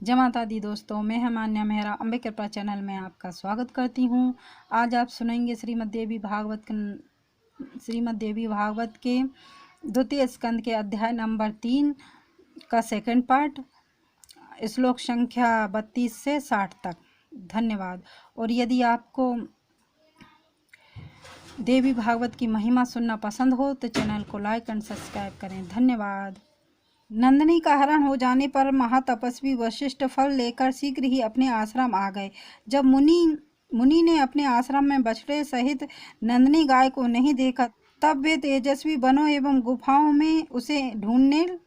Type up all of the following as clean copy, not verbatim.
जय माता दी दोस्तों, मैं मान्या मेहरा अम्बे कृपा चैनल में आपका स्वागत करती हूँ। आज आप सुनेंगे श्रीमद् देवी भागवत के द्वितीय स्कंद के अध्याय नंबर 3 का सेकंड पार्ट, श्लोक संख्या 32 से 60 तक। धन्यवाद। और यदि आपको देवी भागवत की महिमा सुनना पसंद हो तो चैनल को लाइक एंड सब्सक्राइब करें। धन्यवाद। नंदिनी का हरण हो जाने पर महातपस्वी वशिष्ठ फल लेकर शीघ्र ही अपने आश्रम आ गए। जब मुनि ने अपने आश्रम में बछड़े सहित नंदिनी गाय को नहीं देखा, तब वे तेजस्वी वनों एवं गुफाओं में उसे ढूंढने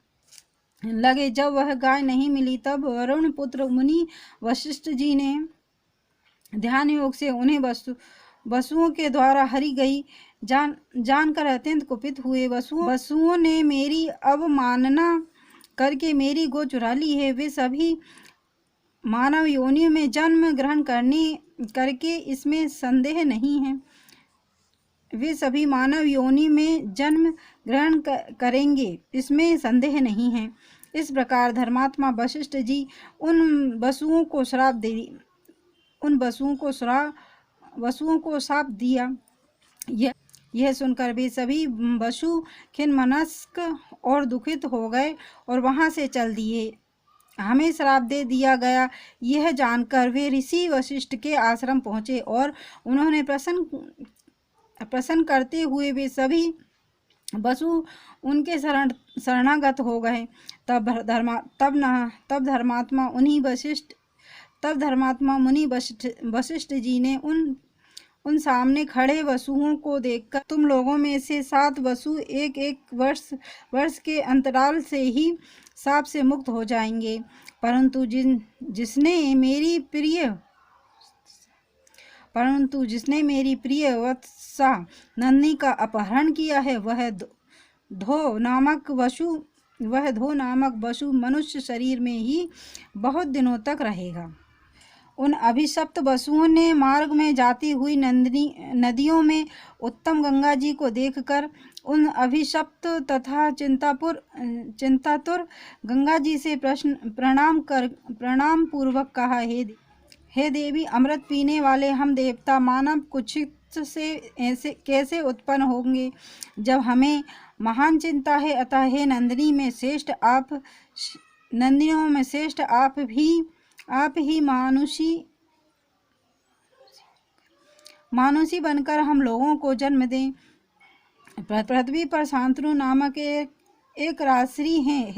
लगे। जब वह गाय नहीं मिली, तब वरुण पुत्र मुनि वशिष्ठ जी ने ध्यान योग से उन्हें वसुओं के द्वारा हरी गई जानकर अत्यंत कुपित हुए। वसुओं ने मेरी अवमानना करके मेरी गो चुरा ली है। वे सभी मानव योनि में जन्म ग्रहण करके इसमें संदेह नहीं है। वे सभी मानव योनि में जन्म ग्रहण करेंगे, इसमें संदेह नहीं है। इस प्रकार धर्मात्मा वशिष्ठ जी उन वसुओं को श्राप दिया। यह सुनकर वे सभी वसु खिन्नमनस्क और दुखित हो गए और वहां से चल दिए। हमें श्राप दे दिया गया, यह जानकर वे ऋषि वशिष्ठ के आश्रम पहुँचे और उन्होंने प्रसन्न करते हुए वे सभी वसु उनके शरणागत हो गए। तब धर्मात्मा मुनि वशिष्ठ जी ने उन सामने खड़े वसुओं को देखकर, तुम लोगों में से 7 वसु एक वर्ष के अंतराल से ही शाप से मुक्त हो जाएंगे, परंतु जिसने मेरी प्रिय वत्सा नंदिनी का अपहरण किया है, वह धो नामक वसु मनुष्य शरीर में ही बहुत दिनों तक रहेगा। उन अभिशप्त वसुओं ने मार्ग में जाती हुई नदियों में उत्तम गंगा जी को देखकर उन अभिशप्त तथा चिंतातुर गंगा जी से प्रणाम पूर्वक कहा, हे देवी, अमृत पीने वाले हम देवता मानव कुक्षित से ऐसे कैसे उत्पन्न होंगे, जब हमें महान चिंता है। अतः हे नंदिनियों में श्रेष्ठ आप ही मानुषी बनकर हम लोगों को जन्म दें। पृथ्वी पर शांतनु नामक एक राजश्री हैं।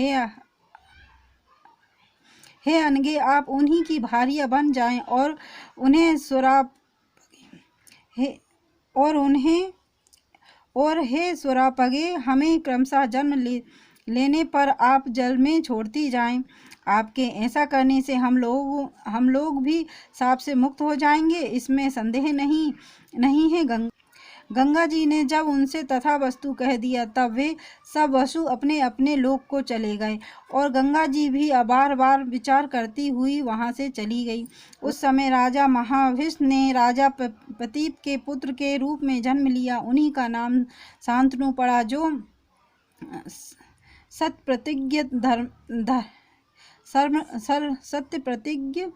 हे अनगे, आप उन्हीं की भार्या बन जाएं और हे सुरापगे, हमें क्रमशः जन्म लेने पर आप जल में छोड़ती जाएं। आपके ऐसा करने से हम लोग भी शाप से मुक्त हो जाएंगे, इसमें संदेह नहीं है। गंगा जी ने जब उनसे तथा वस्तु कह दिया, तब वे सब वसु अपने अपने लोक को चले गए और गंगा जी भी बार बार विचार करती हुई वहां से चली गई। उस समय राजा महाभिष्ट ने राजा प्रतीप के पुत्र के रूप में जन्म लिया। उन्हीं का नाम शांतनु पड़ा, जो सत्य प्रतिज्ञ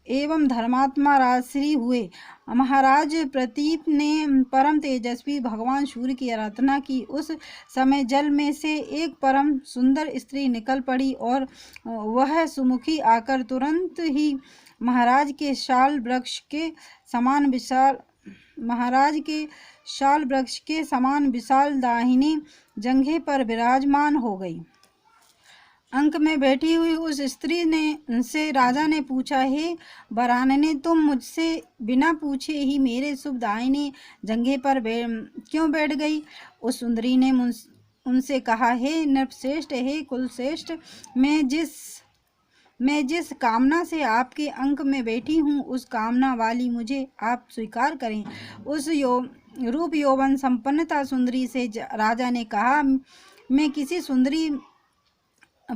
एवं धर्मात्मा राजश्री हुए। महाराज प्रतीप ने परम तेजस्वी भगवान सूर्य की आराधना की। उस समय जल में से एक परम सुंदर स्त्री निकल पड़ी और वह सुमुखी आकर तुरंत ही महाराज के शाल वृक्ष के समान विशाल दाहिने जंघे पर विराजमान हो गई। अंक में बैठी हुई उस स्त्री से राजा ने पूछा, हे वरानने, तुम मुझसे बिना पूछे ही मेरे शुभ दाहिने जंघे पर क्यों बैठ गई? उस सुंदरी ने उनसे कहा, हे नृपश्रेष्ठ, हे कुलश्रेष्ठ, मैं जिस कामना से आपके अंक में बैठी हूँ, उस कामना वाली मुझे आप स्वीकार करें। उस रूप यौवन संपन्नता सुंदरी से राजा ने कहा, मैं किसी सुंदरी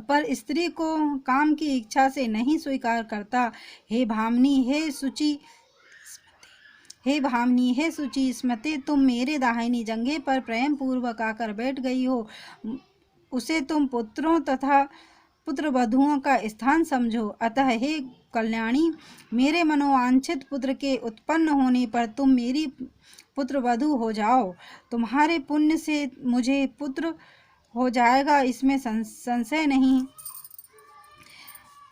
पर स्त्री को काम की इच्छा से नहीं स्वीकार करता। हे भामिनी, हे शुचि स्मृति, तुम मेरे दाहिनी जंघे पर प्रेम पूर्वक आकर बैठ गई हो। उसे तुम पुत्रों पुत्र वधुओं का स्थान समझो। अतः हे कल्याणी, मेरे मनोवांछित पुत्र के उत्पन्न होने पर तुम मेरी पुत्र वधु हो जाओ। तुम्हारे पुण्य से मुझे पुत्र हो जाएगा, इसमें संशय नहीं।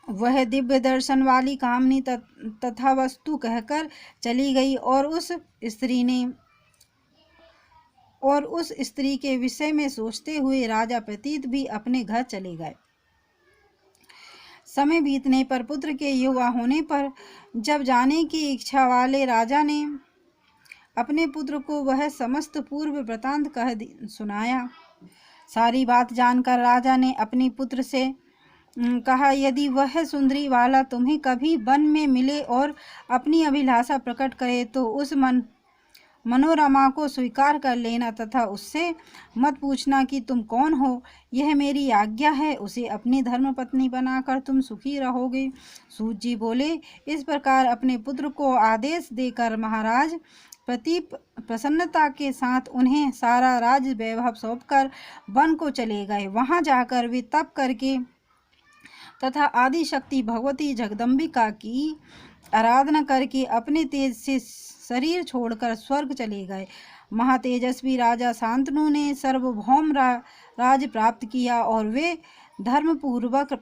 वह दिव्य दर्शन वाली कामनी तथा वस्तु कहकर चली गई और उस स्त्री के विषय में सोचते हुए राजा प्रतीत भी अपने घर चले गए। समय बीतने पर पुत्र के युवा होने पर जब जाने की इच्छा वाले राजा ने अपने पुत्र को वह समस्त पूर्व वृतांत कह सुनाया। सारी बात जानकर राजा ने अपने पुत्र से कहा, यदि वह सुंदरी वाला तुम्हें कभी वन में मिले और अपनी अभिलाषा प्रकट करे तो उस मनोरमा को स्वीकार कर लेना तथा उससे मत पूछना कि तुम कौन हो। यह मेरी आज्ञा है। उसे अपनी धर्मपत्नी बनाकर तुम सुखी रहोगे। सूत जी बोले। इस प्रकार अपने पुत्र को आदेश देकर महाराज प्रतीप प्रसन्नता के साथ उन्हें सारा राज वैभव सौंपकर वन को चले गए। वहां जाकर वे तप करके तथा आदि शक्ति भगवती जगदम्बिका की आराधना करके अपने तेज से शरीर छोड़कर स्वर्ग चले गए। महातेजस्वी राजा शांतनु ने सार्वभौम राज प्राप्त किया और वे धर्मपूर्वक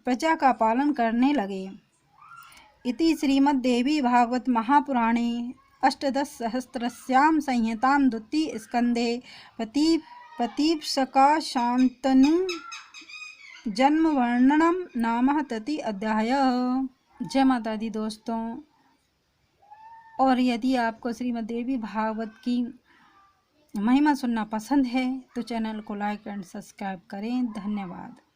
प्रजा का पालन करने लगे। इति श्रीमद्देवी भागवत महापुराणे अष्टादशसहस्रस्यां संहितां द्वितीय स्कंदे प्रतीपसका शांतनु जन्म वर्णनम नाम तृतीय अध्याय। जय माता दी दोस्तों। और यदि आपको श्रीमद्देवी भागवत की महिमा सुनना पसंद है तो चैनल को लाइक एंड सब्सक्राइब करें। धन्यवाद।